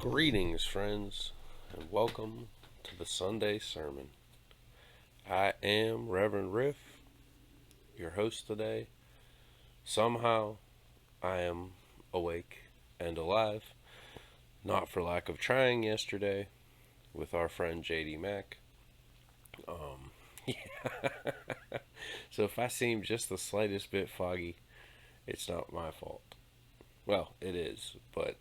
Greetings, friends, and welcome to the Sunday Sermon. I am Reverend Riff, your host today. Somehow, I am awake and alive, not for lack of trying yesterday with our friend JD Mack. Yeah. So if I seem just the slightest bit foggy, it's not my fault. Well, it is, but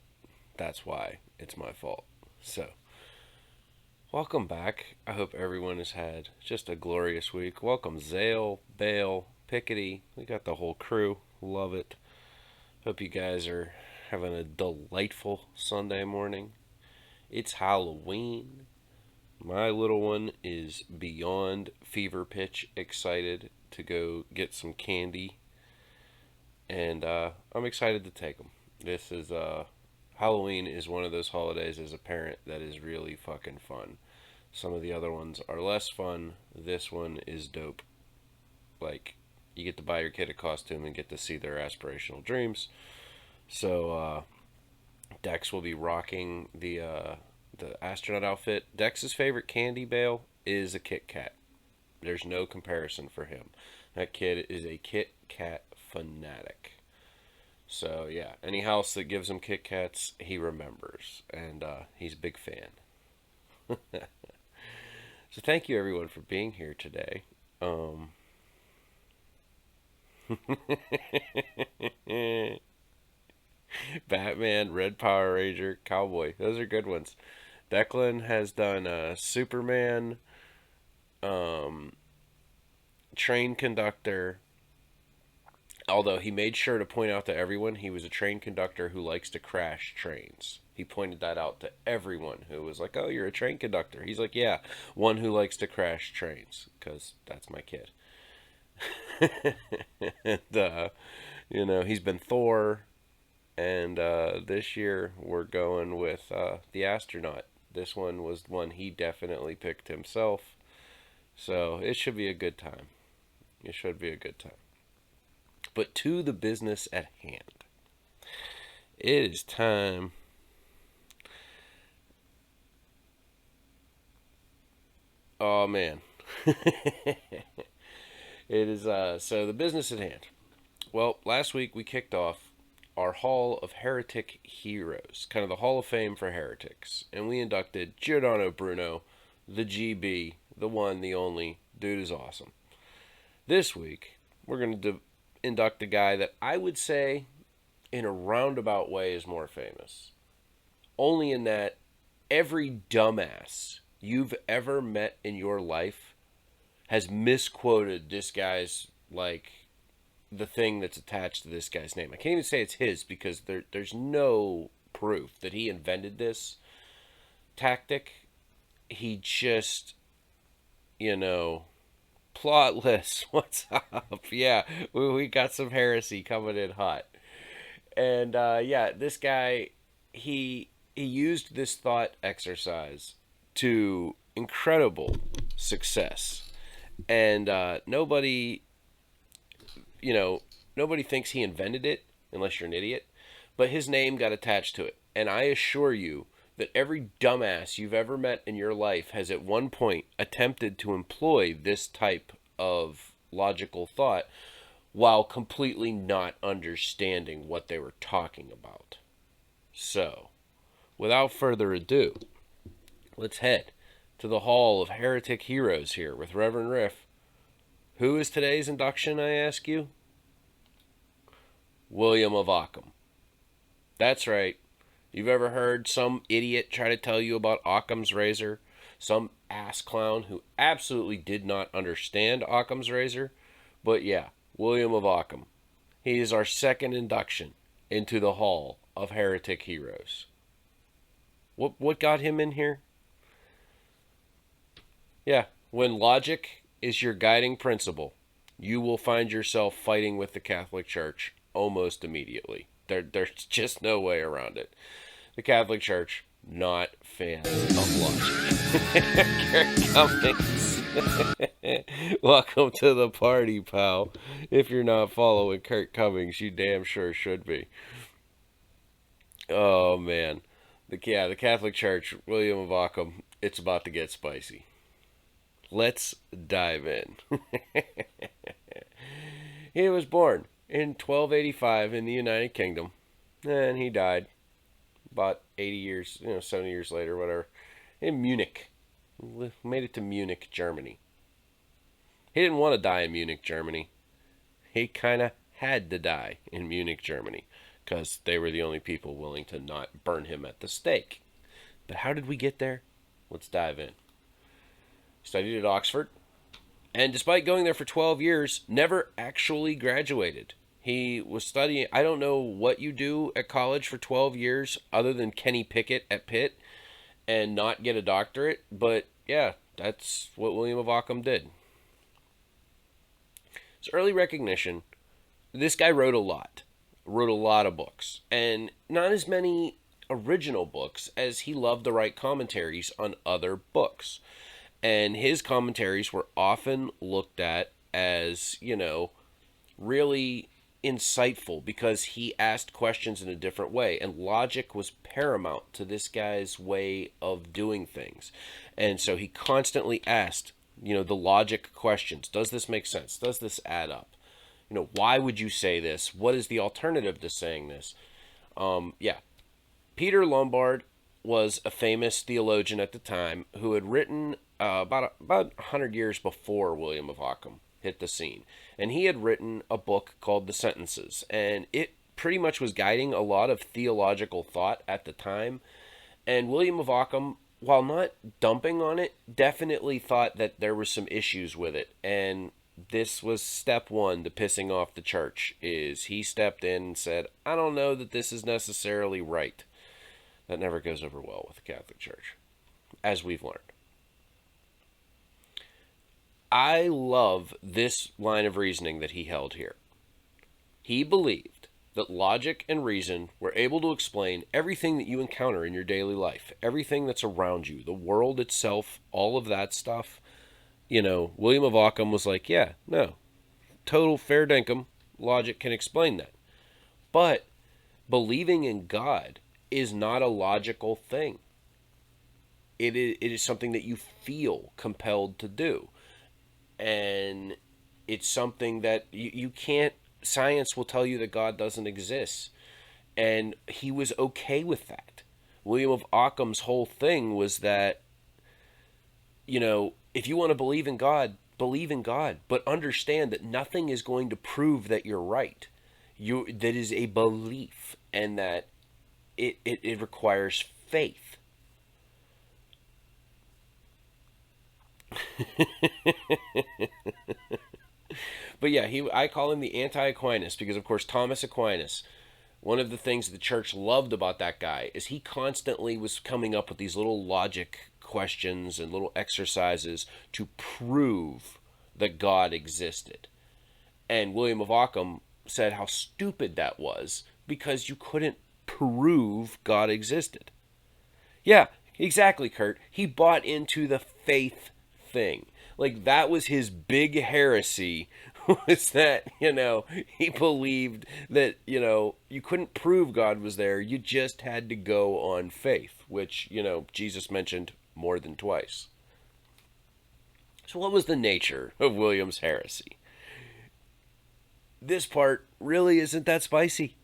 that's why it's my fault. So, welcome back. I hope everyone has had just a glorious week. Welcome, Zale, Bale, Pickety. We got the whole crew. Love it. Hope you guys are having a delightful Sunday morning. It's Halloween. My little one is beyond fever pitch excited to go get some candy. And I'm excited to take them. Halloween is one of those holidays as a parent that is really fucking fun. Some of the other ones are less fun. This one is dope. Like, you get to buy your kid a costume and get to see their aspirational dreams. So, Dex will be rocking the astronaut outfit. Dex's favorite candy, Bale, is a Kit Kat. There's no comparison for him. That kid is a Kit Kat fanatic. So, yeah, any house that gives him Kit Kats, he remembers. And he's a big fan. So thank you everyone for being here today. Batman, Red Power Ranger, Cowboy. Those are good ones. Declan has done Superman, um, train conductor. Although he made sure to point out to everyone he was a train conductor who likes to crash trains. He pointed that out to everyone who was like, "Oh, you're a train conductor." He's like, "Yeah, one who likes to crash trains, because that's my kid." And he's been Thor, and this year we're going with the astronaut. This one was one he definitely picked himself, so it should be a good time. It should be a good time. But to the business at hand. It is time. Oh man. It is so the business at hand. Well, last week we kicked off our Hall of Heretic Heroes, kind of the Hall of Fame for heretics, and we inducted Giordano Bruno, the GB, the one, the only. Dude is awesome. This week we're going to induct a guy that I would say, in a roundabout way, is more famous. Only in that every dumbass you've ever met in your life has misquoted this guy's, like, the thing that's attached to this guy's name. I can't even say it's his because there's no proof that he invented this tactic. He just, plotless. What's up? Yeah, we got some heresy coming in hot. And yeah, this guy, he used this thought exercise to incredible success, and nobody thinks he invented it unless you're an idiot. But his name got attached to it, and I assure you that every dumbass you've ever met in your life has at one point attempted to employ this type of logical thought while completely not understanding what they were talking about. So, without further ado, let's head to the Hall of Heretic Heroes here with Reverend Riff. Who is today's induction, I ask you? William of Ockham. That's right. You've ever heard some idiot try to tell you about Occam's razor? Some ass clown who absolutely did not understand Occam's razor? But yeah, William of Ockham. He is our second induction into the Hall of Heretic Heroes. What got him in here? Yeah, when logic is your guiding principle, you will find yourself fighting with the Catholic Church almost immediately. There's just no way around it. The Catholic Church, not fans of logic. Kirk Cummings. Welcome to the party, pal. If you're not following Kirk Cummings, you damn sure should be. Oh, man. The Catholic Church, William of Ockham, it's about to get spicy. Let's dive in. He was born in 1285 in the United Kingdom, and he died about 80 years, 70 years later, whatever, in Munich. Made it to Munich, Germany. He didn't want to die in Munich, Germany. He kind of had to die in Munich, Germany, because they were the only people willing to not burn him at the stake. But how did we get there? Let's dive in. Studied at Oxford, and despite going there for 12 years, never actually graduated. He was studying, I don't know what you do at college for 12 years other than Kenny Pickett at Pitt and not get a doctorate, but yeah, that's what William of Ockham did. His early recognition, this guy wrote a lot of books, and not as many original books as he loved to write commentaries on other books. And his commentaries were often looked at as, really insightful because he asked questions in a different way. And logic was paramount to this guy's way of doing things. And so he constantly asked, the logic questions. Does this make sense? Does this add up? Why would you say this? What is the alternative to saying this? Peter Lombard was a famous theologian at the time who had written about 100 years before William of Ockham hit the scene. And he had written a book called The Sentences. And it pretty much was guiding a lot of theological thought at the time. And William of Ockham, while not dumping on it, definitely thought that there were some issues with it. And this was step one to pissing off the church, is he stepped in and said, I don't know that this is necessarily right. That never goes over well with the Catholic Church, as we've learned. I love this line of reasoning that he held here. He believed that logic and reason were able to explain everything that you encounter in your daily life, everything that's around you, the world itself, all of that stuff. William of Ockham was like, yeah, no, total fair dinkum, logic can explain that. But believing in God is not a logical thing. It is something that you feel compelled to do. And it's something that you can't, science will tell you that God doesn't exist. And he was okay with that. William of Ockham's whole thing was that, if you want to believe in God, but understand that nothing is going to prove that you're right. That is a belief, and that it requires faith. But yeah, I call him the anti-Aquinas because, of course, Thomas Aquinas, one of the things the church loved about that guy is he constantly was coming up with these little logic questions and little exercises to prove that God existed. And William of Ockham said how stupid that was because you couldn't prove God existed. Yeah, exactly, Kurt. He bought into the faith thing. Like, that was his big heresy, was that, he believed that, you couldn't prove God was there. You just had to go on faith, which, Jesus mentioned more than twice. So what was the nature of William's heresy? This part really isn't that spicy.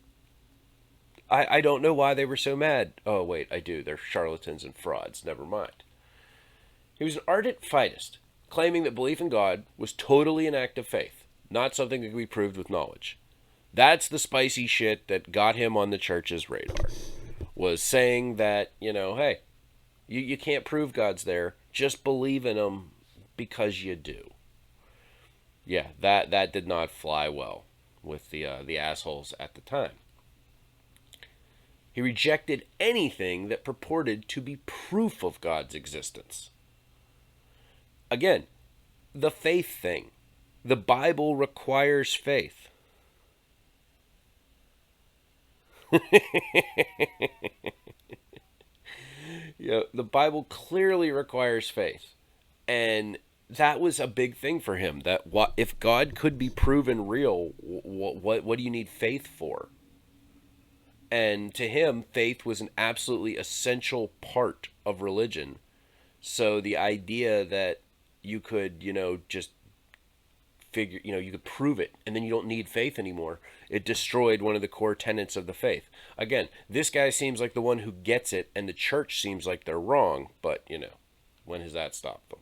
I don't know why they were so mad. Oh, wait, I do. They're charlatans and frauds. Never mind. He was an ardent fideist, claiming that belief in God was totally an act of faith, not something that could be proved with knowledge. That's the spicy shit that got him on the church's radar, was saying that, hey, you can't prove God's there, just believe in him because you do. Yeah, that did not fly well with the assholes at the time. He rejected anything that purported to be proof of God's existence. Again, the faith thing. The Bible requires faith. The Bible clearly requires faith. And that was a big thing for him. That if God could be proven real, what do you need faith for? And to him, faith was an absolutely essential part of religion. So the idea that you could, just figure, you could prove it and then you don't need faith anymore, it destroyed one of the core tenets of the faith. Again, this guy seems like the one who gets it, and the church seems like they're wrong, but, when has that stopped them?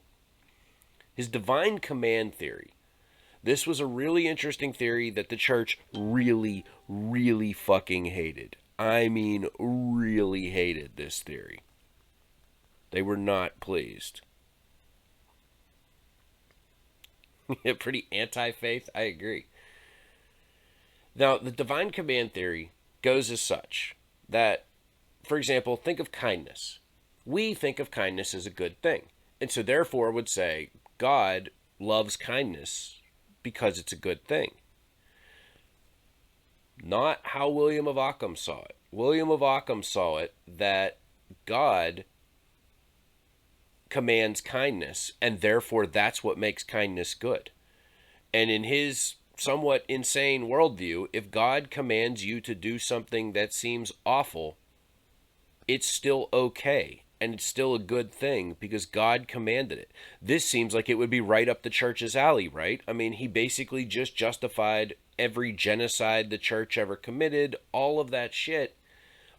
His divine command theory. This was a really interesting theory that the church really, really fucking hated. I mean, really hated this theory. They were not pleased. Pretty anti-faith, I agree. Now, the divine command theory goes as such that, for example, think of kindness. We think of kindness as a good thing. And so therefore would say God loves kindness because it's a good thing. Not how William of Ockham saw it. William of Ockham saw it that God commands kindness, and therefore that's what makes kindness good. And in his somewhat insane worldview, if God commands you to do something that seems awful, it's still okay, and it's still a good thing because God commanded it. This seems like it would be right up the church's alley, right? I mean, he basically just justified every genocide the church ever committed, all of that shit,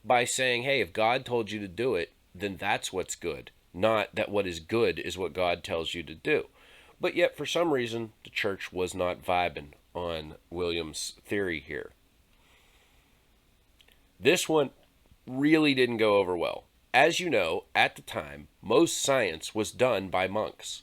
by saying, hey, if God told you to do it, then that's what's good. Not that what is good is what God tells you to do. But yet, for some reason, the church was not vibing on William's theory here. This one really didn't go over well. As you know, at the time, most science was done by monks.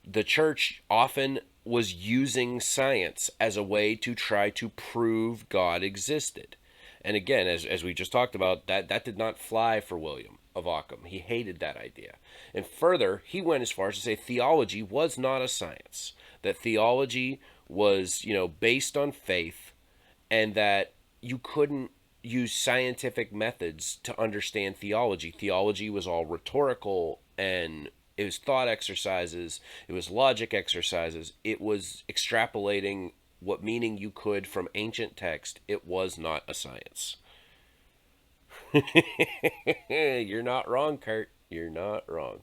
The church often was using science as a way to try to prove God existed. And again, as we just talked about, that did not fly for William of Ockham. He hated that idea. And further, he went as far as to say theology was not a science. That theology was, based on faith, and that you couldn't use scientific methods to understand theology. Theology was all rhetorical, and it was thought exercises, it was logic exercises, it was extrapolating what meaning you could from ancient text. It was not a science. You're not wrong, Kurt. You're not wrong.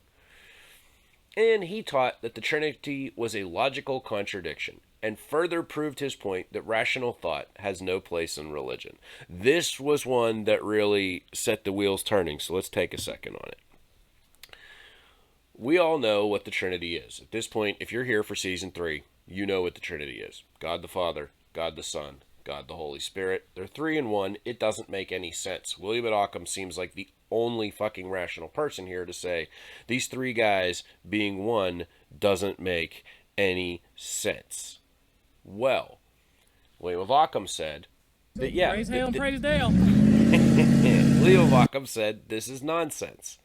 And he taught that the Trinity was a logical contradiction, and further proved his point that rational thought has no place in religion. This was one that really set the wheels turning, so let's take a second on it. We all know what the Trinity is. At this point, if you're here for season 3, you know what the Trinity is. God the Father, God the Son, God the Holy Spirit. They're 3 in 1. It doesn't make any sense. William at Ockham seems like the only fucking rational person here to say these 3 guys being one doesn't make any sense. Well, William of Ockham said that, yeah. Praise hail and praise Dale. William of Ockham said this is nonsense.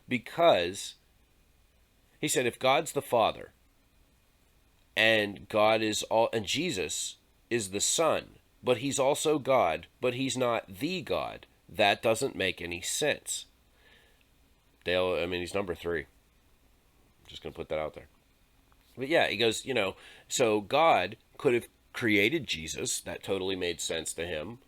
Because he said if God's the Father, and God is all, and Jesus is the Son, but he's also God, but he's not the God, that doesn't make any sense. Dale, I mean, he's number 3. I'm just going to put that out there. But yeah, he goes, so God could have created Jesus. That totally made sense to him.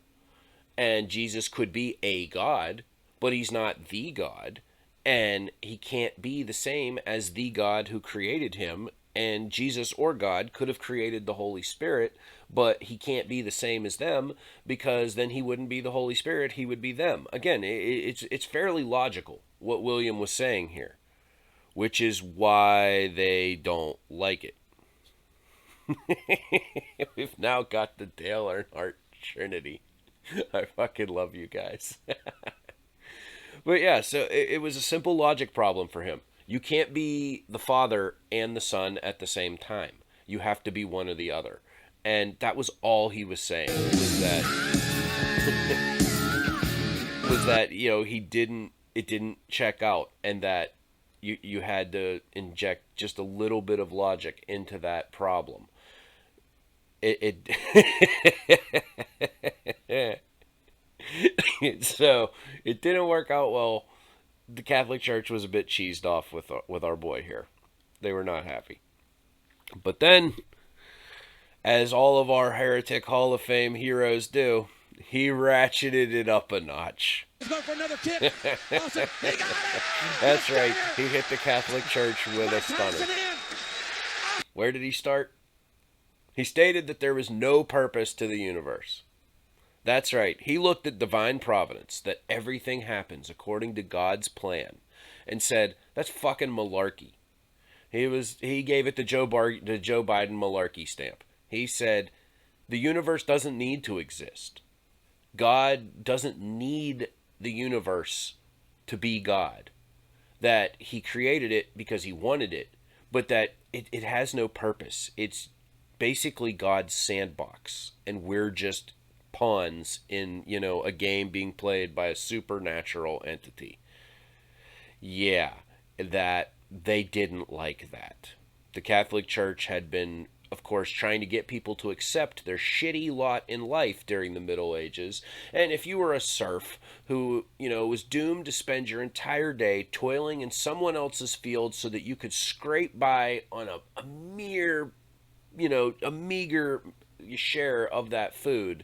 And Jesus could be a God, but he's not the God. And he can't be the same as the God who created him. And Jesus or God could have created the Holy Spirit, but he can't be the same as them, because then he wouldn't be the Holy Spirit, he would be them. Again, it's fairly logical what William was saying here, which is why they don't like it. We've now got the Dale Earnhardt Trinity. I fucking love you guys. But yeah, so it was a simple logic problem for him. You can't be the Father and the Son at the same time. You have to be one or the other. And that was all he was saying, was that it didn't check out, and that you had to inject just a little bit of logic into that problem. So it didn't work out well. The Catholic Church was a bit cheesed off with our boy here. They were not happy. But then, as all of our Heretic Hall of Fame heroes do, He ratcheted it up a notch. Let's go for another kick. Awesome. He got it. That's right. He hit the Catholic Church with a stunner. Where did he start? He stated that there was no purpose to the universe. That's right. He looked at divine providence, that everything happens according to God's plan, and said, that's fucking malarkey. He gave it the Joe Biden malarkey stamp. He said, the universe doesn't need to exist. God doesn't need the universe to be God. That he created it because he wanted it, but that it has no purpose. It's basically God's sandbox, and we're just pawns in, a game being played by a supernatural entity. Yeah, that they didn't like that. The Catholic Church had been, of course, trying to get people to accept their shitty lot in life during the Middle Ages. And if you were a serf who, was doomed to spend your entire day toiling in someone else's field so that you could scrape by on a mere, a meager share of that food,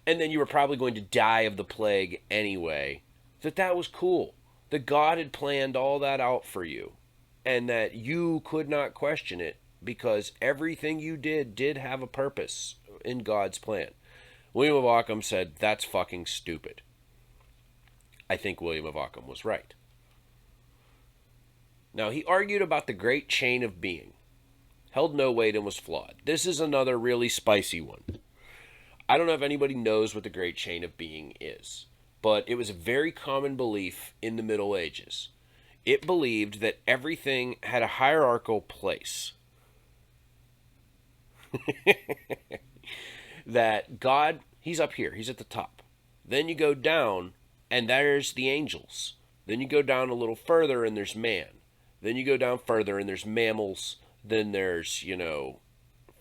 and then you were probably going to die of the plague anyway, that was cool. That God had planned all that out for you, and that you could not question it, because everything you did have a purpose in God's plan. William of Ockham said, that's fucking stupid. I think William of Ockham was right. Now, he argued about the great chain of being, held no weight, and was flawed. This is another really spicy one. I don't know if anybody knows what the great chain of being is, but it was a very common belief in the Middle Ages. It believed that everything had a hierarchical place. That God, he's up here, he's at the top. Then you go down, and there's the angels. Then you go down a little further, and there's man. Then you go down further, and there's mammals. Then there's,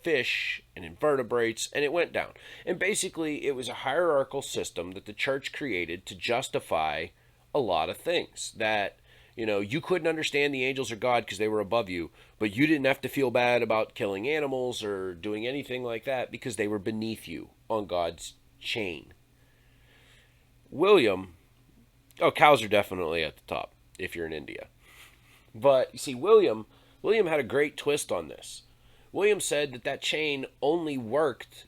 fish and invertebrates, and it went down. And basically, it was a hierarchical system that the church created to justify a lot of things. That, you couldn't understand the angels or God because they were above you, but you didn't have to feel bad about killing animals or doing anything like that because they were beneath you on God's chain. Cows are definitely at the top if you're in India. But, you see, William had a great twist on this. William said that chain only worked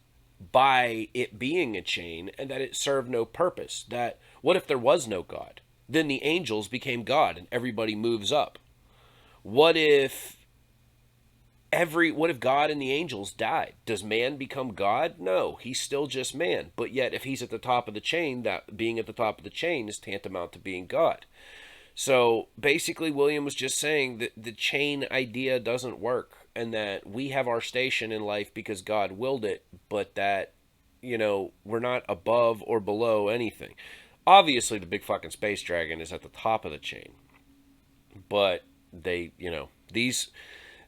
by it being a chain, and that it served no purpose. That, what if there was no God? Then the angels became God and everybody moves up. What if God and the angels died? Does man become God? No, he's still just man. But yet, if he's at the top of the chain, that being at the top of the chain is tantamount to being God. So basically, William was just saying that the chain idea doesn't work, and that we have our station in life because God willed it, but that, we're not above or below anything. Obviously, the big fucking space dragon is at the top of the chain. But they, these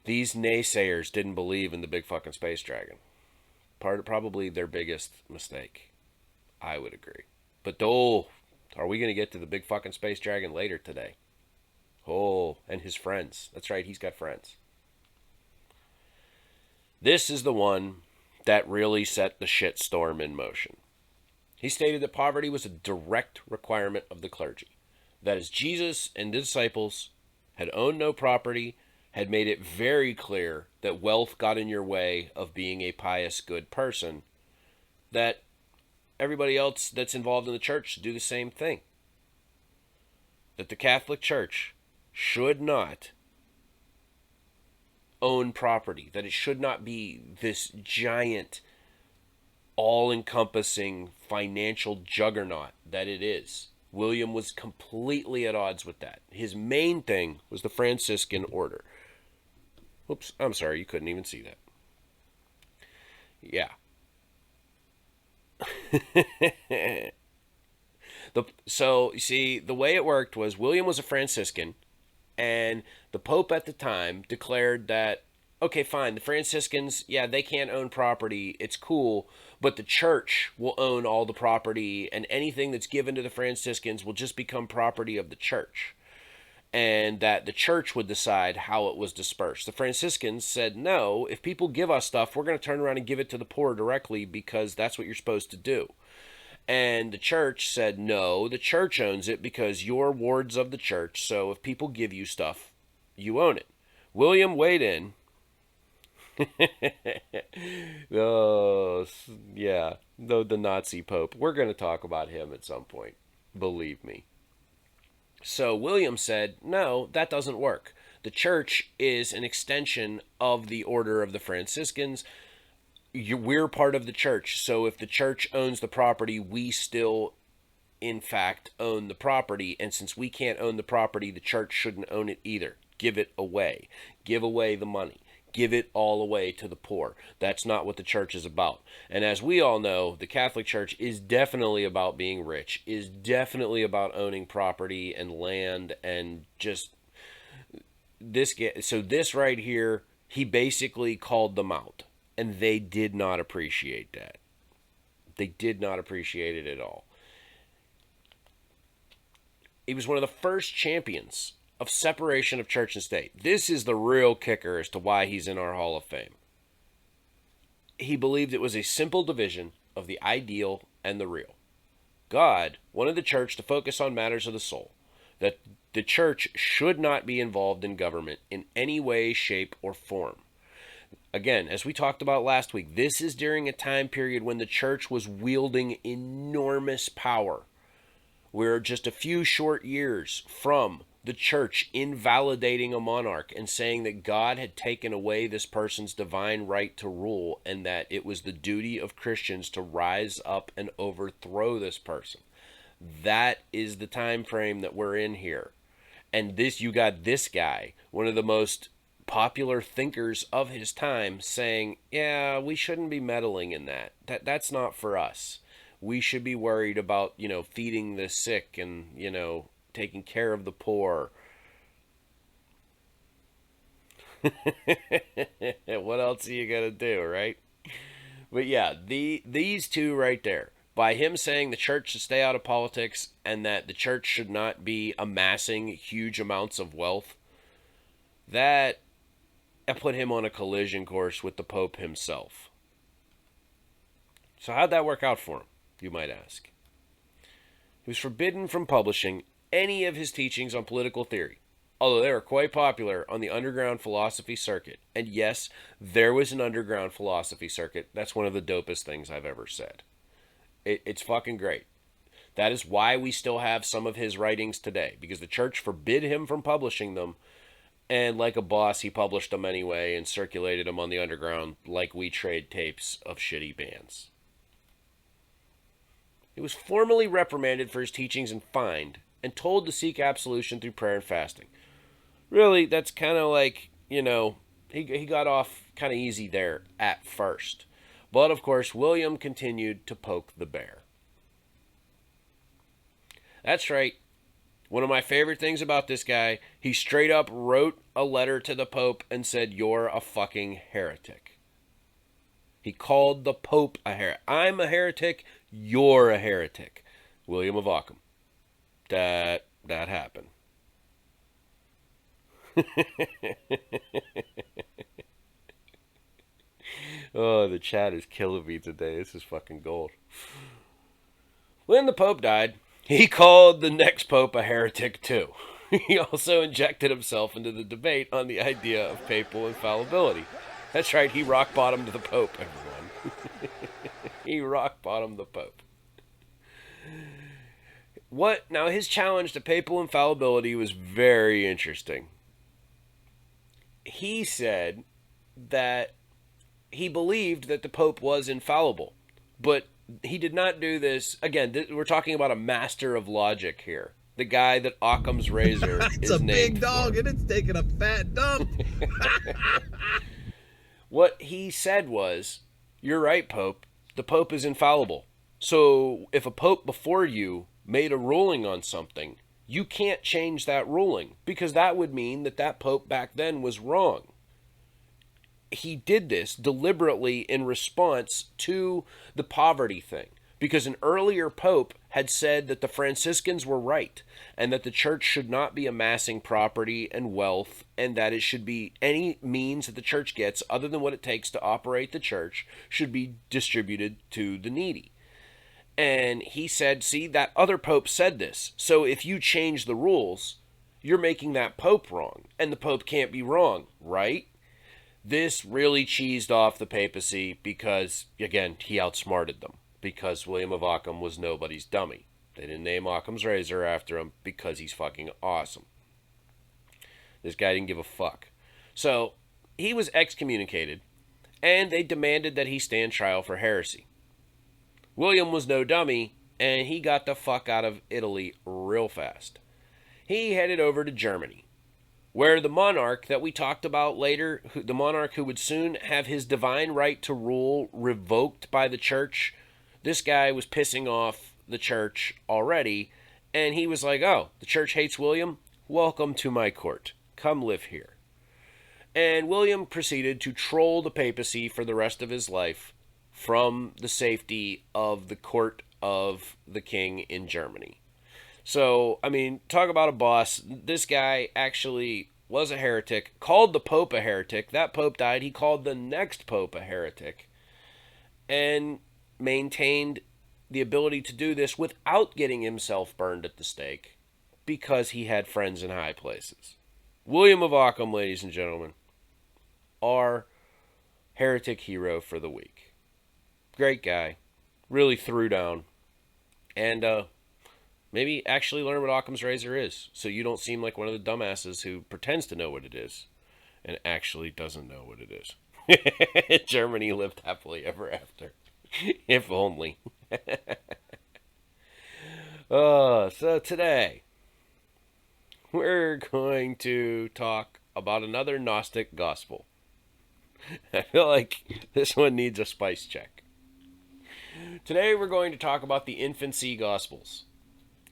naysayers didn't believe in the big fucking space dragon. Probably their biggest mistake. I would agree. But are we going to get to the big fucking space dragon later today? And his friends. That's right, he's got friends. This is the one that really set the shitstorm in motion. He stated that poverty was a direct requirement of the clergy. That as Jesus and the disciples had owned no property, had made it very clear that wealth got in your way of being a pious, good person, that everybody else that's involved in the church should do the same thing. That the Catholic Church should not own property, that it should not be this giant, all-encompassing financial juggernaut that it is. William was completely at odds with that. His main thing was the Franciscan order. Oops, I'm sorry, you couldn't even see that. Yeah. So, you see, the way it worked was William was a Franciscan, and the Pope at the time declared that, okay, fine, the Franciscans, yeah, they can't own property, it's cool, but the church will own all the property, and anything that's given to the Franciscans will just become property of the church. And that the church would decide how it was dispersed. The Franciscans said, no, if people give us stuff, we're going to turn around and give it to the poor directly because that's what you're supposed to do. And the church said, no, the church owns it because you're wards of the church. So if people give you stuff, you own it. William weighed in. Oh, yeah. The Nazi Pope. We're going to talk about him at some point. Believe me. So William said, no, that doesn't work. The church is an extension of the order of the Franciscans. We're part of the church. So if the church owns the property, we still, in fact, own the property. And since we can't own the property, the church shouldn't own it either. Give it away. Give away the money. Give it all away to the poor. That's not what the church is about. And as we all know, the Catholic Church is definitely about being rich, is definitely about owning property and land and just this. So this right here, he basically called them out, and they did not appreciate that. They did not appreciate it at all. He was one of the first champions of separation of church and state. This is the real kicker as to why he's in our Hall of Fame. He believed it was a simple division of the ideal and the real. God wanted the church to focus on matters of the soul, that the church should not be involved in government in any way, shape, or form. Again, as we talked about last week, this is during a time period when the church was wielding enormous power. We're just a few short years from the church invalidating a monarch and saying that God had taken away this person's divine right to rule and that it was the duty of Christians to rise up and overthrow this person. That is the time frame that we're in here. And this, you got this guy, one of the most popular thinkers of his time, saying, yeah, we shouldn't be meddling in that. That's not for us. We should be worried about, feeding the sick and, taking care of the poor. What else are you going to do, right? But yeah, these two right there, by him saying the church should stay out of politics and that the church should not be amassing huge amounts of wealth, that put him on a collision course with the Pope himself. So how'd that work out for him, you might ask? He was forbidden from publishing any of his teachings on political theory, although they were quite popular on the underground philosophy circuit. And yes, there was an underground philosophy circuit. That's one of the dopest things I've ever said. It's fucking great. That is why we still have some of his writings today, because the church forbid him from publishing them, and like a boss, he published them anyway and circulated them on the underground like we trade tapes of shitty bands. He was formally reprimanded for his teachings and fined, and told to seek absolution through prayer and fasting. Really, that's kind of like, he got off kind of easy there at first. But, of course, William continued to poke the bear. That's right. One of my favorite things about this guy, he straight up wrote a letter to the Pope and said, you're a fucking heretic. He called the Pope a heretic. I'm a heretic, you're a heretic. William of Ockham. That happened. Oh, the chat is killing me today. This is fucking gold. When the Pope died, he called the next Pope a heretic too. He also injected himself into the debate on the idea of papal infallibility. That's right, he rock bottomed the Pope, everyone. He rock bottomed the Pope. Now, his challenge to papal infallibility was very interesting. He said that he believed that the Pope was infallible, but he did not do this. Again, we're talking about a master of logic here. The guy that Occam's razor It's is a named big dog for. and it's taking a fat dump. What he said was, you're right, Pope. The Pope is infallible. So if a Pope before you made a ruling on something, you can't change that ruling, because that would mean that Pope back then was wrong. He did this deliberately in response to the poverty thing, because an earlier Pope had said that the Franciscans were right and that the church should not be amassing property and wealth, and that it should be any means that the church gets other than what it takes to operate the church should be distributed to the needy. And he said, see, that other pope said this. So if you change the rules, you're making that pope wrong. And the pope can't be wrong, right? This really cheesed off the papacy because, again, he outsmarted them. Because William of Ockham was nobody's dummy. They didn't name Occam's razor after him because he's fucking awesome. This guy didn't give a fuck. So he was excommunicated, and they demanded that he stand trial for heresy. William was no dummy, and he got the fuck out of Italy real fast. He headed over to Germany, where the monarch that we talked about later, the monarch who would soon have his divine right to rule revoked by the church, this guy was pissing off the church already, and he was like, oh, the church hates William? Welcome to my court. Come live here. And William proceeded to troll the papacy for the rest of his life from the safety of the court of the king in Germany. So, I mean, talk about a boss. This guy actually was a heretic, called the Pope a heretic. That Pope died. He called the next Pope a heretic, and maintained the ability to do this without getting himself burned at the stake because he had friends in high places. William of Ockham, ladies and gentlemen, our heretic hero for the week. Great guy. Really threw down. And maybe actually learn what Occam's razor is, so you don't seem like one of the dumbasses who pretends to know what it is and actually doesn't know what it is. Germany lived happily ever after. If only. So today, we're going to talk about another Gnostic gospel. I feel like this one needs a spice check. Today we're going to talk about the Infancy Gospels.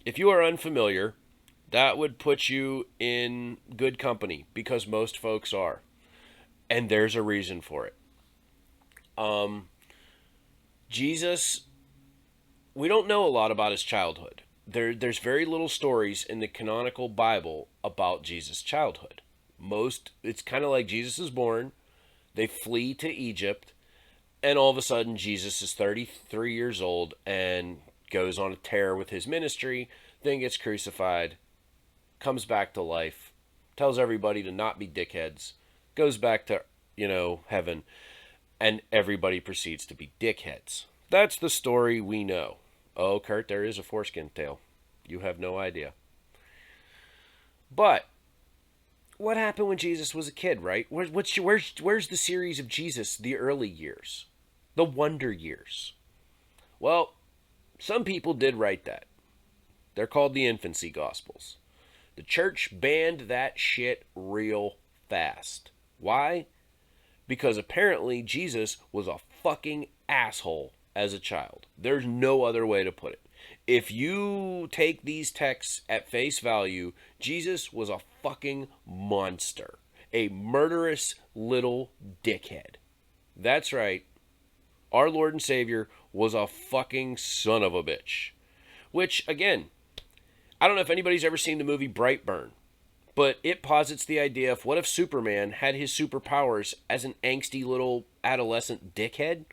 If you are unfamiliar, that would put you in good company because most folks are. And there's a reason for it. Jesus, we don't know a lot about his childhood. There's very little stories in the canonical Bible about Jesus' childhood. It's kind of like Jesus is born, they flee to Egypt, and all of a sudden Jesus is 33 years old and goes on a tear with his ministry, then gets crucified, comes back to life, tells everybody to not be dickheads, goes back to, heaven, and everybody proceeds to be dickheads. That's the story we know. Oh, Kurt, there is a foreskin tale. You have no idea. But what happened when Jesus was a kid, right? Where's the series of Jesus, the early years? The wonder years. Well, some people did write that. They're called the Infancy Gospels. The church banned that shit real fast. Why? Because apparently Jesus was a fucking asshole as a child. There's no other way to put it. If you take these texts at face value, Jesus was a fucking monster. A murderous little dickhead. That's right. Our Lord and Savior was a fucking son of a bitch. Which, again, I don't know if anybody's ever seen the movie Brightburn, but it posits the idea of what if Superman had his superpowers as an angsty little adolescent dickhead?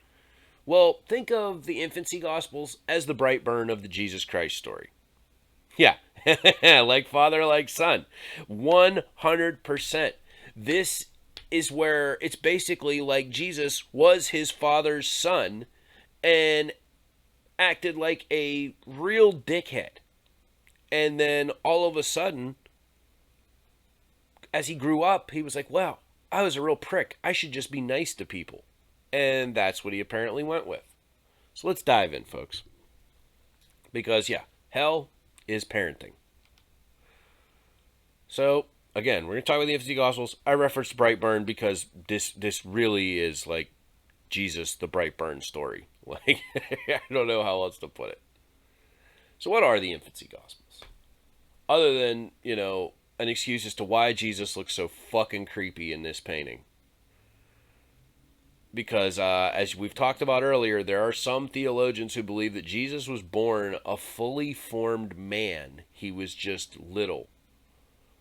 Well, think of the Infancy Gospels as the Brightburn of the Jesus Christ story. Yeah, like father, like son. 100%. This is where it's basically like Jesus was his father's son and acted like a real dickhead. And then all of a sudden, as he grew up, he was like, wow, I was a real prick. I should just be nice to people. And that's what he apparently went with. So let's dive in, folks. Because, yeah, hell is parenting. So, again, we're going to talk about the Infancy Gospels. I referenced Brightburn because this really is like Jesus, the Brightburn story. Like, I don't know how else to put it. So what are the Infancy Gospels? Other than, an excuse as to why Jesus looks so fucking creepy in this painting. Because, as we've talked about earlier, there are some theologians who believe that Jesus was born a fully formed man. He was just little,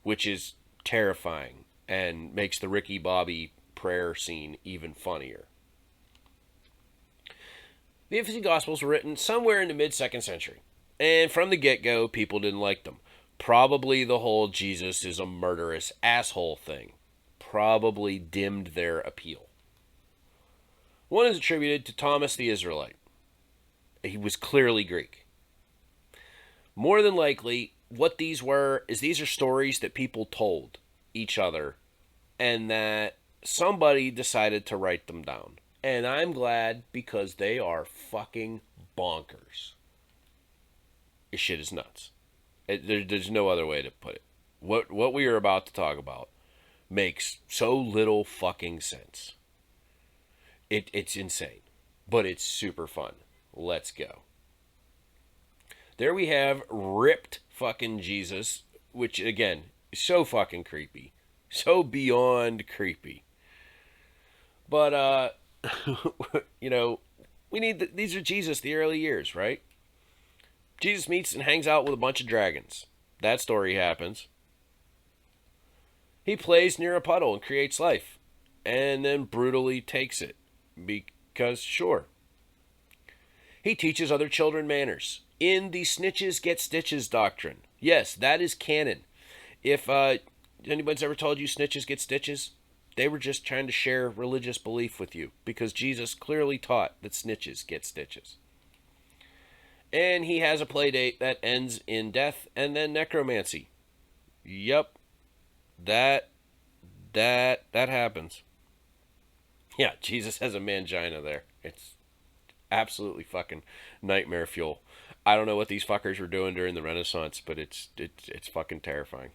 which is terrifying and makes the Ricky Bobby prayer scene even funnier. The Infancy Gospels were written somewhere in the mid-2nd century. And from the get-go, people didn't like them. Probably the whole Jesus is a murderous asshole thing probably dimmed their appeal. One is attributed to Thomas the Israelite. He was clearly Greek. More than likely, what these were is these are stories that people told each other and that somebody decided to write them down. And I'm glad because they are fucking bonkers. This shit is nuts. There's no other way to put it. What we are about to talk about makes so little fucking sense. It's insane. But it's super fun. Let's go. There we have ripped fucking Jesus, which again is so fucking creepy. So beyond creepy. But you know, these are Jesus the early years, right? Jesus meets and hangs out with a bunch of dragons. That story happens. He plays near a puddle and creates life, and then brutally takes it. Because, sure. He teaches other children manners. In the snitches get stitches doctrine. Yes, that is canon. If anybody's ever told you snitches get stitches, they were just trying to share religious belief with you. Because Jesus clearly taught that snitches get stitches. And he has a play date that ends in death and then necromancy. Yep. That happens. Yeah, Jesus has a mangina there. It's absolutely fucking nightmare fuel. I don't know what these fuckers were doing during the Renaissance, but it's fucking terrifying.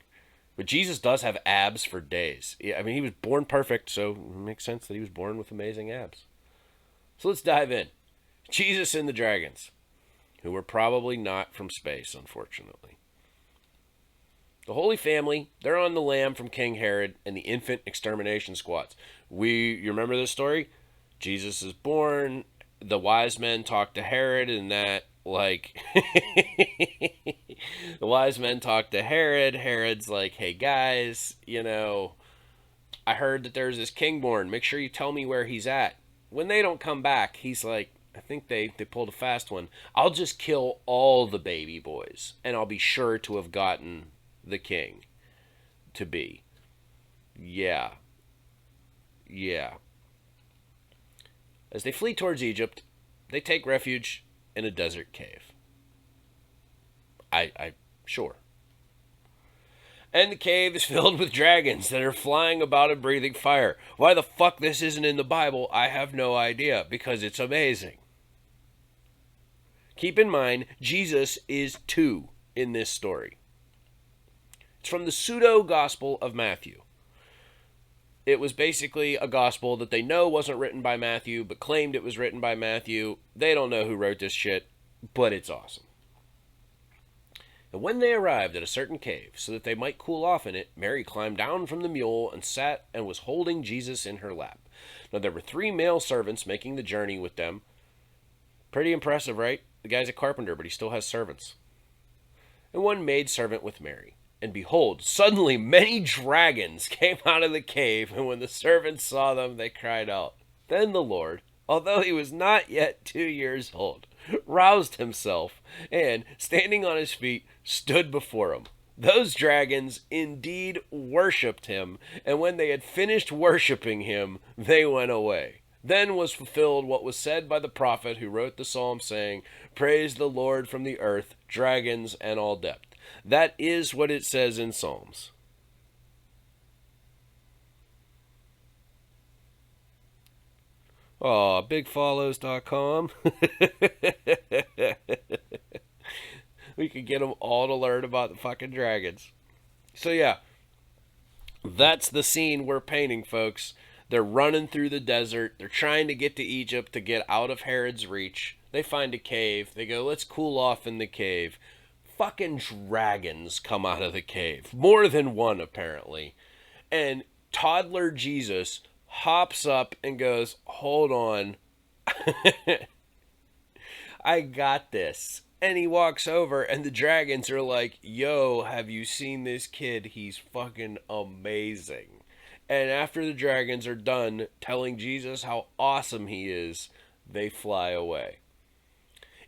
But Jesus does have abs for days. I mean, he was born perfect, so it makes sense that he was born with amazing abs. So let's dive in. Jesus and the dragons, who were probably not from space, unfortunately. The Holy Family, they're on the lam from King Herod and the infant extermination squads. You remember this story? Jesus is born, the wise men talk to Herod, and that, like, the wise men talk to Herod. Herod's like, hey guys, I heard that there's this king born. Make sure you tell me where he's at. When they don't come back, he's like, I think they pulled a fast one. I'll just kill all the baby boys, and I'll be sure to have gotten the king to be. Yeah. As they flee towards Egypt, they take refuge in a desert cave. Sure. And the cave is filled with dragons that are flying about and breathing fire. Why the fuck this isn't in the Bible, I have no idea, because it's amazing. Keep in mind, Jesus is 2 in this story. It's from the pseudo-gospel of Matthew. It was basically a gospel that they know wasn't written by Matthew, but claimed it was written by Matthew. They don't know who wrote this shit, but it's awesome. And when they arrived at a certain cave, so that they might cool off in it, Mary climbed down from the mule and sat and was holding Jesus in her lap. Now there were 3 male servants making the journey with them. Pretty impressive, right? The guy's a carpenter, but he still has servants. And one maidservant with Mary. And behold, suddenly many dragons came out of the cave, and when the servants saw them, they cried out. Then the Lord, although he was not yet 2 years old, roused himself, and, standing on his feet, stood before him. Those dragons indeed worshipped him, and when they had finished worshipping him, they went away. Then was fulfilled what was said by the prophet who wrote the psalm, saying, Praise the Lord from the earth, dragons and all depth. That is what it says in Psalms. Aw, bigfollows.com. We could get them all to learn about the fucking dragons. So yeah, that's the scene we're painting, folks. They're running through the desert. They're trying to get to Egypt to get out of Herod's reach. They find a cave. They go, let's cool off in the cave. Fucking dragons come out of the cave. More than one, apparently. And toddler Jesus hops up and goes, hold on. I got this. And he walks over, and the dragons are like, yo, have you seen this kid? He's fucking amazing. And after the dragons are done telling Jesus how awesome he is, they fly away.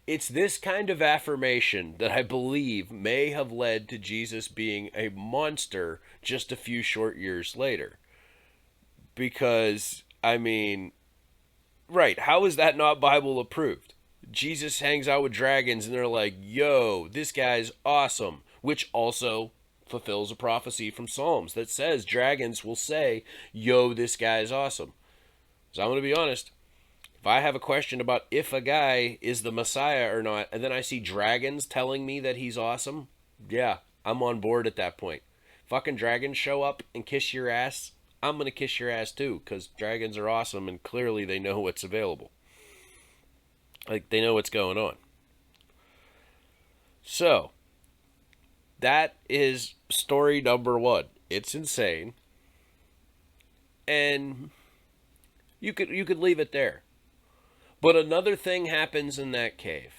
It's this kind of affirmation that I believe may have led to Jesus being a monster just a few short years later. Because, I mean, right, how is that not Bible approved? Jesus hangs out with dragons and they're like, yo, this guy's awesome. Which also fulfills a prophecy from Psalms that says dragons will say, yo, this guy's awesome. So I'm going to be honest. If I have a question about if a guy is the Messiah or not, and then I see dragons telling me that he's awesome, yeah, I'm on board at that point. Fucking dragons show up and kiss your ass, I'm going to kiss your ass too, because dragons are awesome and clearly they know what's available. Like, they know what's going on. So, that is story number one. It's insane. And you could leave it there. But another thing happens in that cave.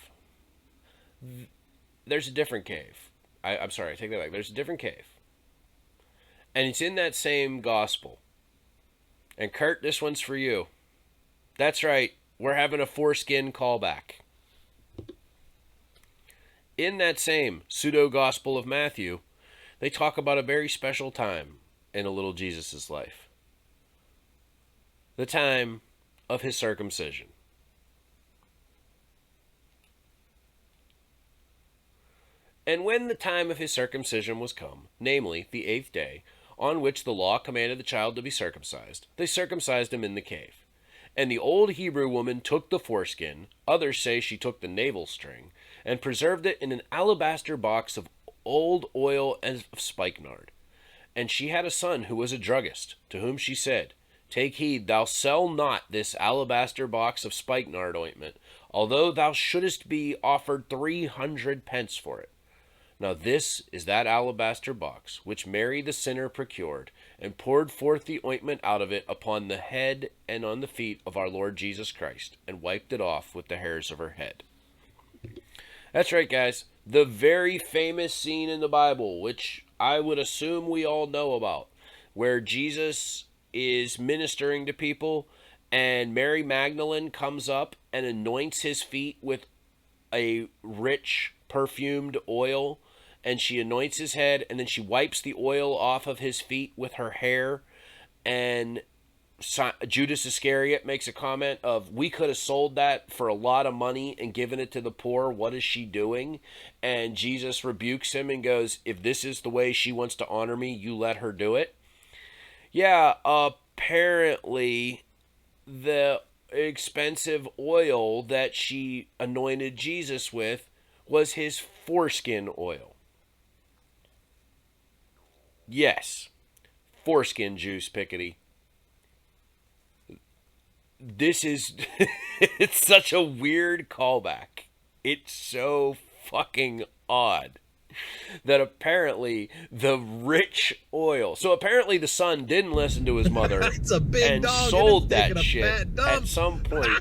There's a different cave. I'm sorry, I take that back. There's a different cave. And it's in that same gospel. And Kurt, this one's for you. That's right, we're having a foreskin callback. In that same pseudo-gospel of Matthew, they talk about a very special time in a little Jesus' life. The time of his circumcision. And when the time of his circumcision was come, namely the 8th day, on which the law commanded the child to be circumcised, they circumcised him in the cave. And the old Hebrew woman took the foreskin, others say she took the navel string, and preserved it in an alabaster box of old oil and of spikenard. And she had a son who was a druggist, to whom she said, Take heed, thou sell not this alabaster box of spikenard ointment, although thou shouldest be offered 300 pence for it. Now this is that alabaster box, which Mary the sinner procured, and poured forth the ointment out of it upon the head and on the feet of our Lord Jesus Christ, and wiped it off with the hairs of her head. That's right, guys. The very famous scene in the Bible, which I would assume we all know about, where Jesus is ministering to people, and Mary Magdalene comes up and anoints his feet with a rich perfumed oil, and she anoints his head, and then she wipes the oil off of his feet with her hair, and Judas Iscariot makes a comment of, we could have sold that for a lot of money and given it to the poor. What is she doing? And Jesus rebukes him and goes, if this is the way she wants to honor me, you let her do it. Yeah, apparently the expensive oil that she anointed Jesus with was his foreskin oil. Yes, foreskin juice, Pickety. This is, it's such a weird callback. It's so fucking odd that apparently the rich oil, so apparently the son didn't listen to his mother It's a big and dog sold and it's taking that a shit fat dump. at some point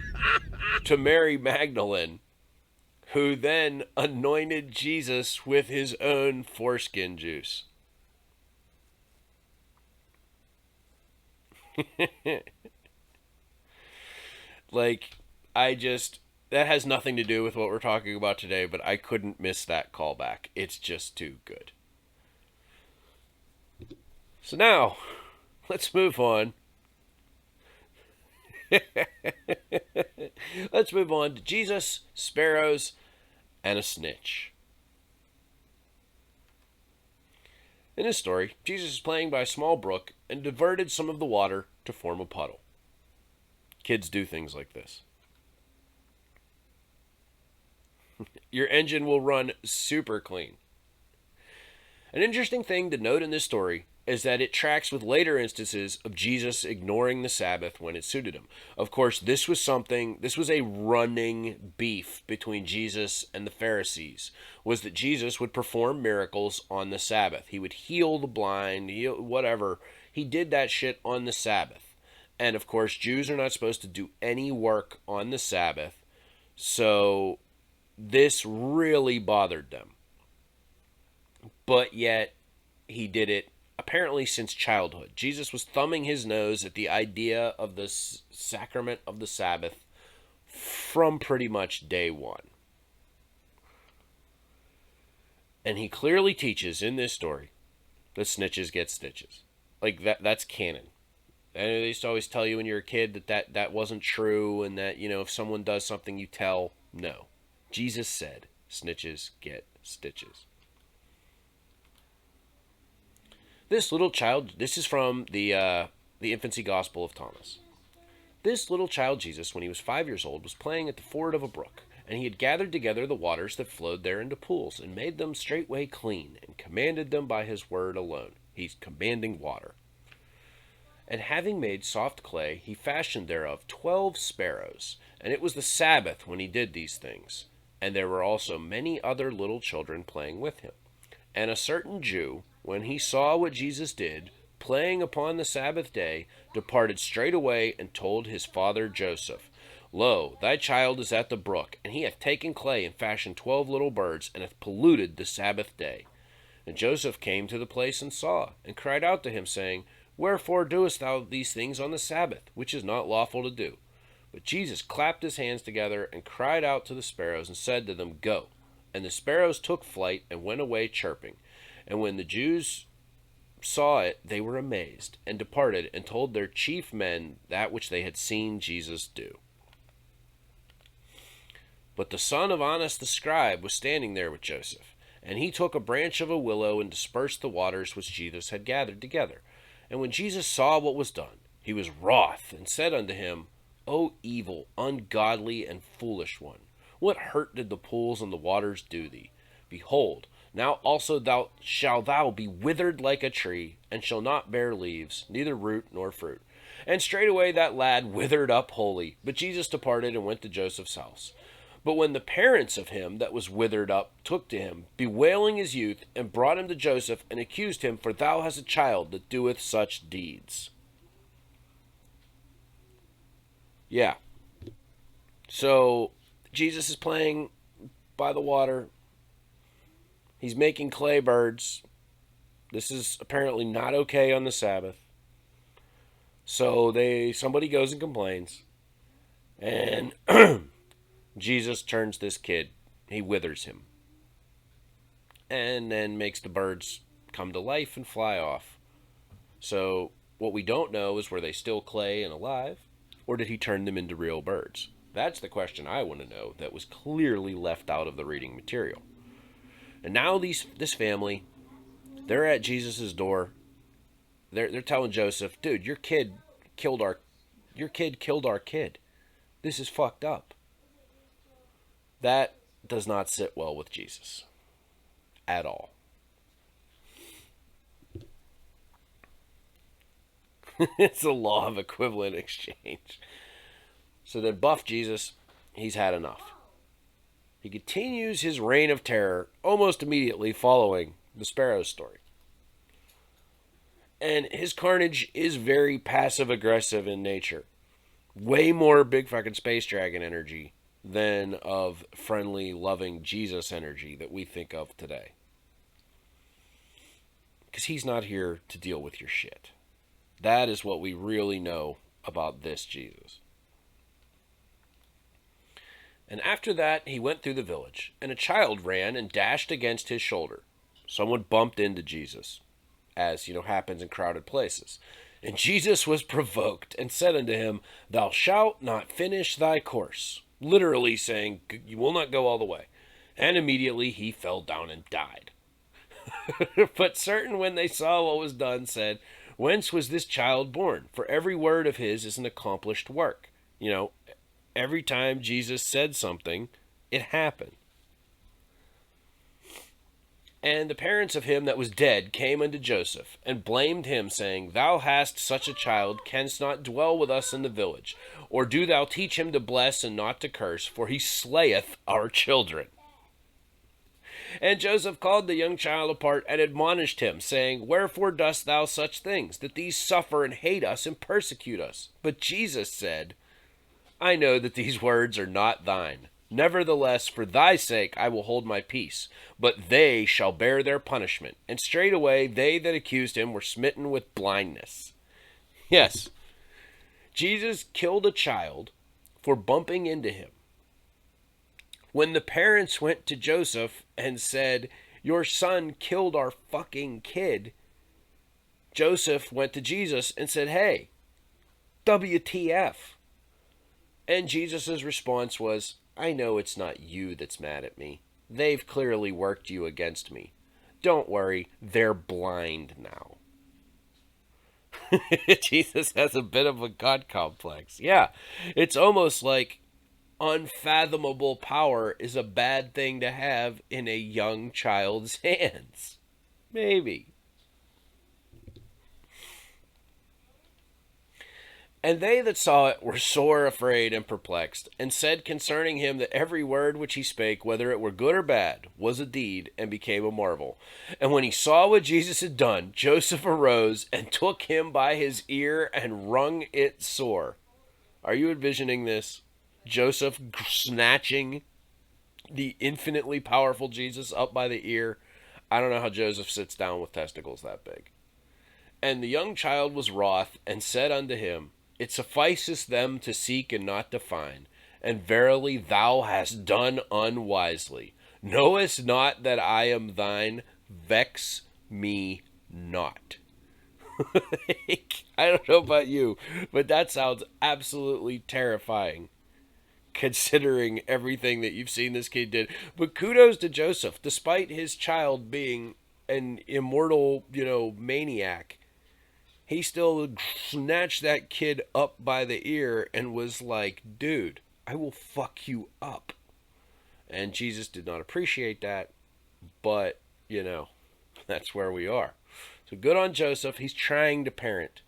to Mary Magdalene, who then anointed Jesus with his own foreskin juice. Like, that has nothing to do with what we're talking about today, but I couldn't miss that callback. It's just too good. So now, let's move on. Let's move on to Jesus, sparrows, and a snitch. In this story, Jesus is playing by a small brook and diverted some of the water to form a puddle. Kids do things like this. Your engine will run super clean. An interesting thing to note in this story is that it tracks with later instances of Jesus ignoring the Sabbath when it suited him. Of course, this was a running beef between Jesus and the Pharisees, was that Jesus would perform miracles on the Sabbath. He would heal the blind, whatever. He did that shit on the Sabbath. And of course, Jews are not supposed to do any work on the Sabbath. So this really bothered them. But yet, he did it apparently since childhood. Jesus was thumbing his nose at the idea of the sacrament of the Sabbath from pretty much day one. And he clearly teaches in this story that snitches get stitches. Like that's canon. And they used to always tell you when you're a kid that wasn't true, and that, if someone does something, you tell. No. Jesus said snitches get stitches. This little child, this is from the Infancy Gospel of Thomas. This little child Jesus, when he was 5 years old, was playing at the ford of a brook, and he had gathered together the waters that flowed there into pools, and made them straightway clean, and commanded them by his word alone. He's commanding water. And having made soft clay, he fashioned thereof 12 sparrows. And it was the Sabbath when he did these things. And there were also many other little children playing with him. And a certain Jew, when he saw what Jesus did, playing upon the Sabbath day, departed straightway and told his father Joseph, Lo, thy child is at the brook, and he hath taken clay and fashioned 12 little birds, and hath polluted the Sabbath day. And Joseph came to the place and saw, and cried out to him, saying, Wherefore doest thou these things on the Sabbath, which is not lawful to do? But Jesus clapped his hands together, and cried out to the sparrows, and said to them, Go. And the sparrows took flight, and went away chirping. And when the Jews saw it, they were amazed, and departed, and told their chief men that which they had seen Jesus do. But the son of Annas the scribe was standing there with Joseph. And he took a branch of a willow, and dispersed the waters which Jesus had gathered together. And when Jesus saw what was done, he was wroth, and said unto him, O evil, ungodly, and foolish one, what hurt did the pools and the waters do thee? Behold, now also shalt thou be withered like a tree, and shall not bear leaves, neither root nor fruit. And straightway that lad withered up wholly. But Jesus departed and went to Joseph's house. But when the parents of him that was withered up took to him, bewailing his youth, and brought him to Joseph, and accused him, for thou hast a child that doeth such deeds. Yeah. So, Jesus is playing by the water. He's making clay birds. This is apparently not okay on the Sabbath. So somebody goes and complains. And Jesus turns this kid. He withers him. And then makes the birds come to life and fly off. So what we don't know is, were they still clay and alive? Or did he turn them into real birds? That's the question I want to know, that was clearly left out of the reading material. And now this family, they're at Jesus' door. They're telling Joseph, dude, your kid killed our kid. This is fucked up. That does not sit well with Jesus. At all. It's a law of equivalent exchange. So then buff Jesus, he's had enough. He continues his reign of terror almost immediately following the sparrows story. And his carnage is very passive-aggressive in nature. Way more big fucking space dragon energy than of friendly, loving Jesus energy that we think of today. Because he's not here to deal with your shit. That is what we really know about this Jesus. And after that, he went through the village, and a child ran and dashed against his shoulder. Someone bumped into Jesus, as, happens in crowded places. And Jesus was provoked, and said unto him, Thou shalt not finish thy course. Literally saying, you will not go all the way. And immediately he fell down and died. But certain, when they saw what was done, said, Whence was this child born? For every word of his is an accomplished work. Every time Jesus said something, it happened. And the parents of him that was dead came unto Joseph, and blamed him, saying, Thou hast such a child, canst not dwell with us in the village. Or do thou teach him to bless and not to curse, for he slayeth our children. And Joseph called the young child apart, and admonished him, saying, Wherefore dost thou such things, that these suffer and hate us and persecute us? But Jesus said, I know that these words are not thine. Nevertheless, for thy sake I will hold my peace. But they shall bear their punishment. And straightway they that accused him were smitten with blindness. Yes, Jesus killed a child for bumping into him. When the parents went to Joseph and said, Your son killed our fucking kid. Joseph went to Jesus and said, hey, WTF? And Jesus' response was, I know it's not you that's mad at me. They've clearly worked you against me. Don't worry, they're blind now. Jesus has a bit of a God complex. Yeah, it's almost like unfathomable power is a bad thing to have in a young child's hands. Maybe. And they that saw it were sore afraid and perplexed, and said concerning him that every word which he spake, whether it were good or bad, was a deed, and became a marvel. And when he saw what Jesus had done, Joseph arose and took him by his ear and wrung it sore. Are you envisioning this? Joseph snatching the infinitely powerful Jesus up by the ear. I don't know how Joseph sits down with testicles that big. And the young child was wroth, and said unto him, it sufficeth them to seek and not to find. And verily thou hast done unwisely. Knowest not that I am thine? Vex me not. I don't know about you, but that sounds absolutely terrifying, considering everything that you've seen this kid did. But kudos to Joseph. Despite his child being an immortal, maniac, he still snatched that kid up by the ear and was like, dude, I will fuck you up. And Jesus did not appreciate that, but, that's where we are. So good on Joseph. He's trying to parent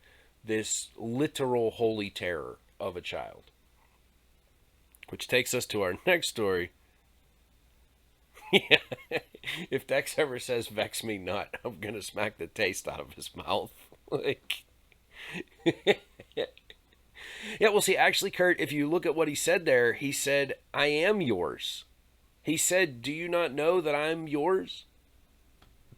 this literal holy terror of a child. Which takes us to our next story. Yeah. If Dex ever says, vex me not, I'm going to smack the taste out of his mouth. Yeah, well, see, actually, Kurt, if you look at what he said there, he said, I am yours. He said, do you not know that I'm yours?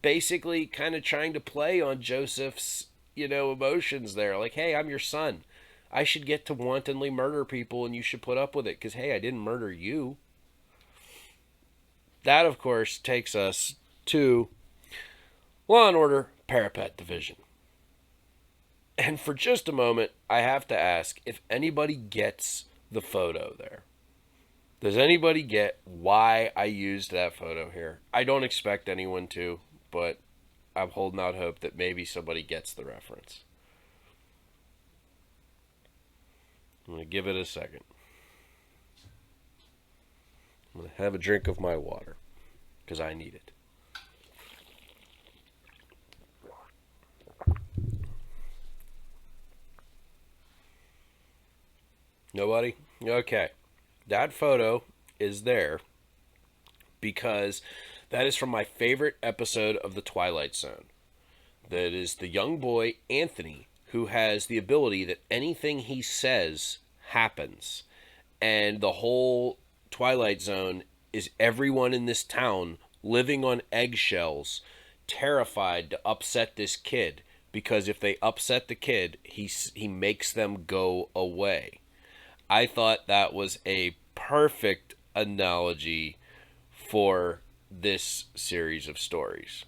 Basically kind of trying to play on Joseph's, emotions there. Like, hey, I'm your son. I should get to wantonly murder people and you should put up with it because, hey, I didn't murder you. That, of course, takes us to Law and Order Parapet Division. And for just a moment, I have to ask if anybody gets the photo there. Does anybody get why I used that photo here? I don't expect anyone to, but I'm holding out hope that maybe somebody gets the reference. I'm going to give it a second. I'm going to have a drink of my water because I need it. Nobody? Okay. That photo is there because that is from my favorite episode of The Twilight Zone. That is the young boy, Anthony, who has the ability that anything he says happens. And the whole Twilight Zone is everyone in this town living on eggshells, terrified to upset this kid. Because if they upset the kid, he makes them go away. I thought that was a perfect analogy for this series of stories.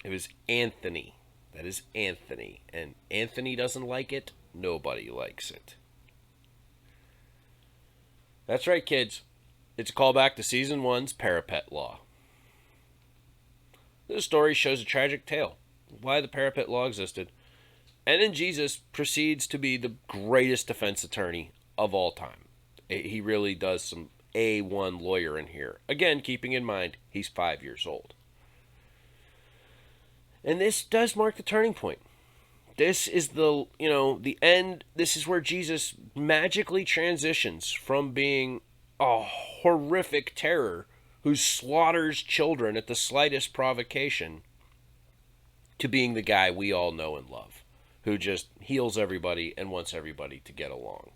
It was Anthony. That is Anthony. And Anthony doesn't like it. Nobody likes it. That's right, kids. It's a callback to Season 1's Parapet Law. This story shows a tragic tale. Why the Parapet Law existed. And then Jesus proceeds to be the greatest defense attorney of all time. He really does some A1 lawyer in here. Again, keeping in mind, he's 5 years old. And this does mark the turning point. This is the end. This is where Jesus magically transitions from being a horrific terror who slaughters children at the slightest provocation to being the guy we all know and love, who just heals everybody and wants everybody to get along.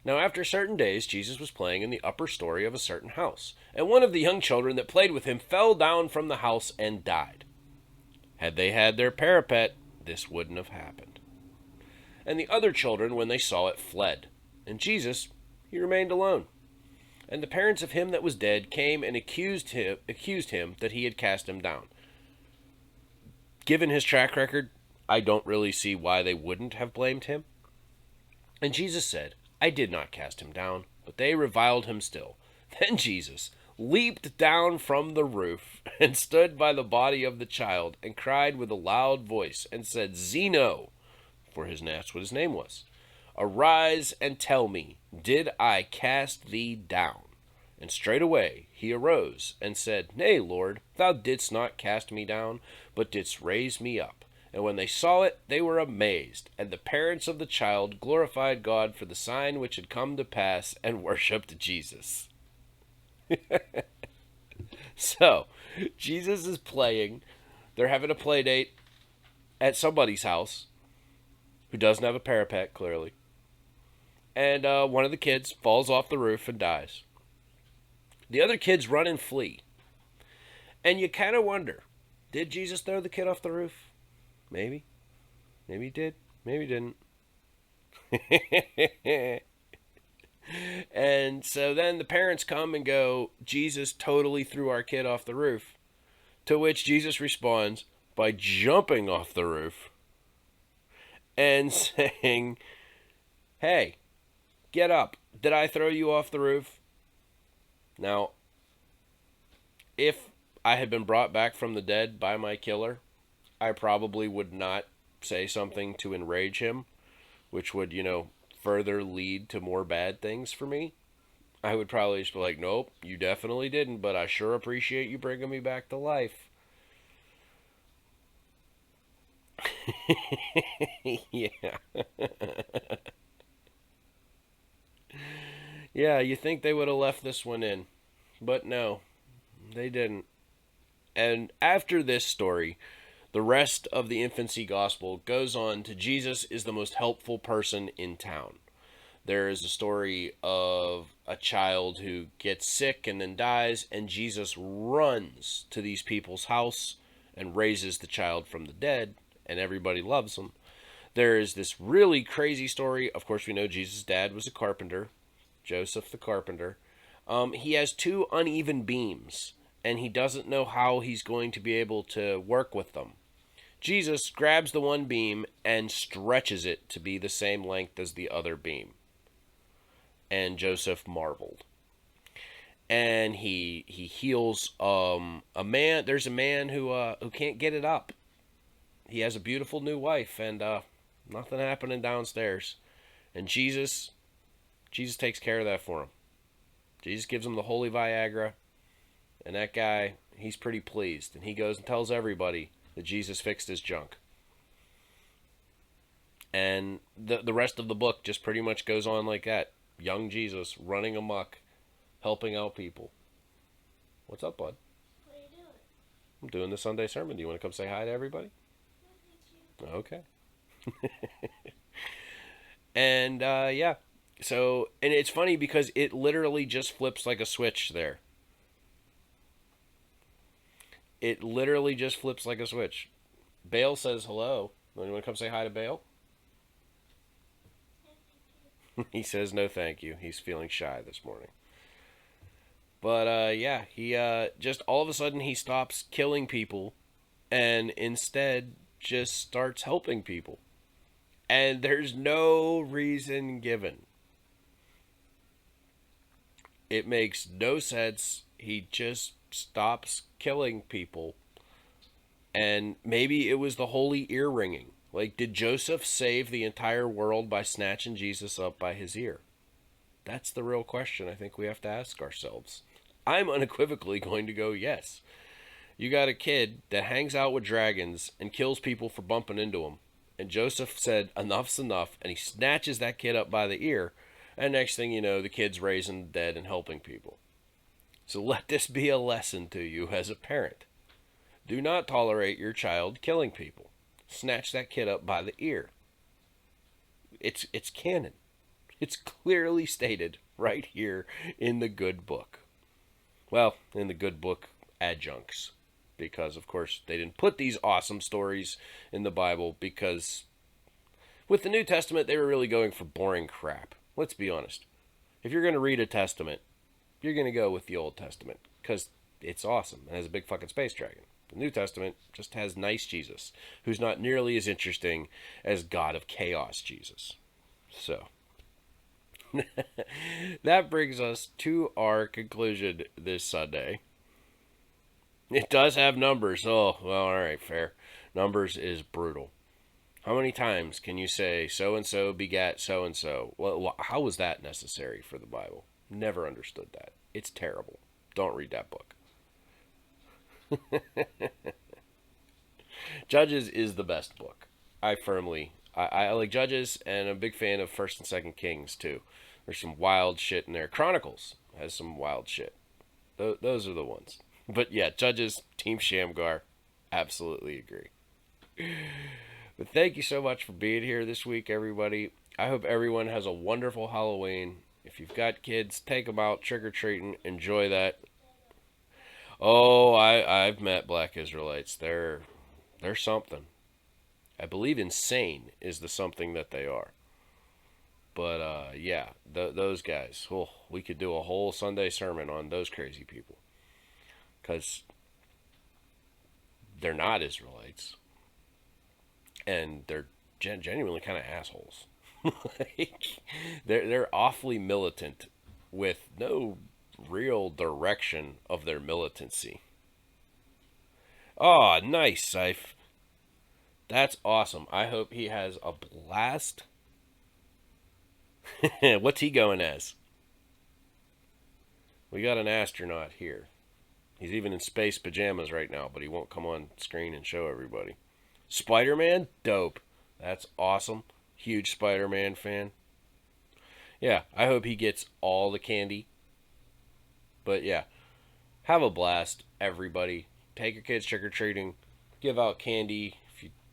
Now, after certain days, Jesus was playing in the upper story of a certain house, and one of the young children that played with him fell down from the house and died. Had they had their parapet, this wouldn't have happened. And the other children, when they saw it, fled. And Jesus, he remained alone. And the parents of him that was dead came and accused him that he had cast him down. Given his track record, I don't really see why they wouldn't have blamed him. And Jesus said, I did not cast him down, but they reviled him still. Then Jesus leaped down from the roof and stood by the body of the child and cried with a loud voice and said, Zeno, for that's what his name was, arise and tell me, did I cast thee down? And straightway he arose and said, Nay, Lord, thou didst not cast me down, but didst raise me up. And when they saw it, they were amazed. And the parents of the child glorified God for the sign which had come to pass, and worshipped Jesus. So, Jesus is playing. They're having a play date at somebody's house who doesn't have a parapet, clearly. And one of the kids falls off the roof and dies. The other kids run and flee. And you kind of wonder, did Jesus throw the kid off the roof? Maybe. Maybe he did. Maybe he didn't. And so then the parents come and go, Jesus totally threw our kid off the roof. To which Jesus responds by jumping off the roof and saying, Hey, get up. Did I throw you off the roof? Now, if I had been brought back from the dead by my killer, I probably would not say something to enrage him, which would, further lead to more bad things for me. I would probably just be like, nope, you definitely didn't, but I sure appreciate you bringing me back to life. Yeah. Yeah, you think they would have left this one in, but no, they didn't. And after this story, the rest of the Infancy Gospel goes on to Jesus is the most helpful person in town. There is a story of a child who gets sick and then dies, and Jesus runs to these people's house and raises the child from the dead, and everybody loves him. There is this really crazy story. Of course, we know Jesus' dad was a carpenter, Joseph the carpenter. He has two uneven beams, and he doesn't know how he's going to be able to work with them. Jesus grabs the one beam and stretches it to be the same length as the other beam. And Joseph marveled. And he heals a man. There's a man who can't get it up. He has a beautiful new wife, and nothing happening downstairs. And Jesus takes care of that for him. Jesus gives him the holy Viagra, and that guy, he's pretty pleased. And he goes and tells everybody that Jesus fixed his junk. And the rest of the book just pretty much goes on like that. Young Jesus running amok, helping out people. What's up, bud? What are you doing? I'm doing the Sunday sermon. Do you want to come say hi to everybody? No, thank you. Okay. And yeah. So, and it's funny because it literally just flips like a switch there. It literally just flips like a switch. Bale says hello. You want to come say hi to Bale? No, thank you. He says no thank you. He's feeling shy this morning. But yeah, he just all of a sudden he stops killing people and instead just starts helping people. And there's no reason given. It makes no sense. He just stops killing people. And maybe it was the holy ear ringing. Like, did Joseph save the entire world by snatching Jesus up by his ear? That's the real question I think we have to ask ourselves. I'm unequivocally going to go yes. You got a kid that hangs out with dragons and kills people for bumping into him. And Joseph said, enough's enough, and he snatches that kid up by the ear. And next thing you know, the kid's raising the dead and helping people. So let this be a lesson to you as a parent. Do not tolerate your child killing people. Snatch that kid up by the ear. It's canon. It's clearly stated right here in the good book. Well, in the good book adjuncts. Because, of course, they didn't put these awesome stories in the Bible because with the New Testament, they were really going for boring crap. Let's be honest. If you're going to read a testament, you're going to go with the Old Testament because it's awesome and has a big fucking space dragon. The New Testament just has nice Jesus, who's not nearly as interesting as God of Chaos Jesus. So, that brings us to our conclusion this Sunday. It does have numbers. Oh, well, all right, fair. Numbers is brutal. How many times can you say so-and-so begat so-and-so? Well, how was that necessary for the Bible? Never understood that. It's terrible. Don't read that book. Judges is the best book. I like Judges, and I'm a big fan of 1st and 2nd Kings, too. There's some wild shit in there. Chronicles has some wild shit. Those are the ones. But yeah, Judges, Team Shamgar, absolutely agree. But thank you so much for being here this week, everybody. I hope everyone has a wonderful Halloween. If you've got kids, take them out trick-or-treating. Enjoy that. Oh, I've met Black Israelites. They're something. I believe insane is the something that they are. But yeah, those guys. Oh, we could do a whole Sunday sermon on those crazy people. Because they're not Israelites. And they're genuinely kind of assholes. Like, they're awfully militant with no real direction of their militancy. Oh, nice, Scythe. That's awesome. I hope he has a blast. What's he going as? We got an astronaut here. He's even in space pajamas right now, but he won't come on screen and show everybody. Spider-Man? Dope. That's awesome. Huge Spider-Man fan. Yeah, I hope he gets all the candy. But yeah, have a blast, everybody. Take your kids trick-or-treating. Give out candy.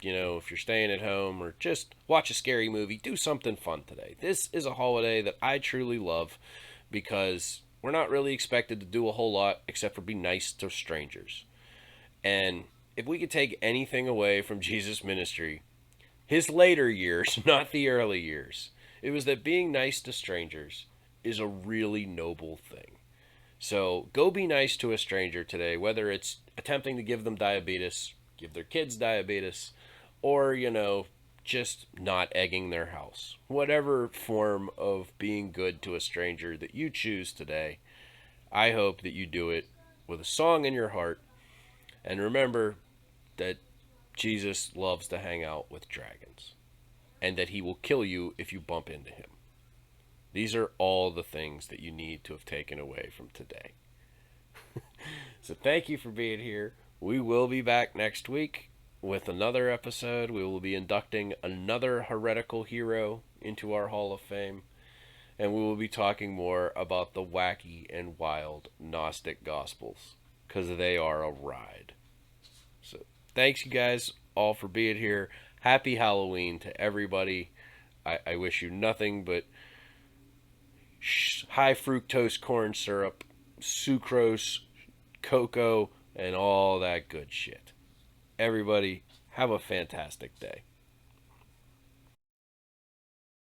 If you're staying at home, or just watch a scary movie, do something fun today. This is a holiday that I truly love because we're not really expected to do a whole lot except for be nice to strangers. And if we could take anything away from Jesus' ministry, his later years, not the early years, it was that being nice to strangers is a really noble thing. So go be nice to a stranger today, whether it's attempting to give them diabetes, give their kids diabetes, or, just not egging their house. Whatever form of being good to a stranger that you choose today, I hope that you do it with a song in your heart. And remember that Jesus loves to hang out with dragons, and that he will kill you if you bump into him. These are all the things that you need to have taken away from today. So thank you for being here. We will be back next week with another episode. We will be inducting another heretical hero into our Hall of Fame. And we will be talking more about the wacky and wild Gnostic Gospels, because they are a ride. So thanks you guys all for being here. Happy Halloween to everybody. I wish you nothing but high fructose corn syrup, sucrose, cocoa, and all that good shit. Everybody, have a fantastic day.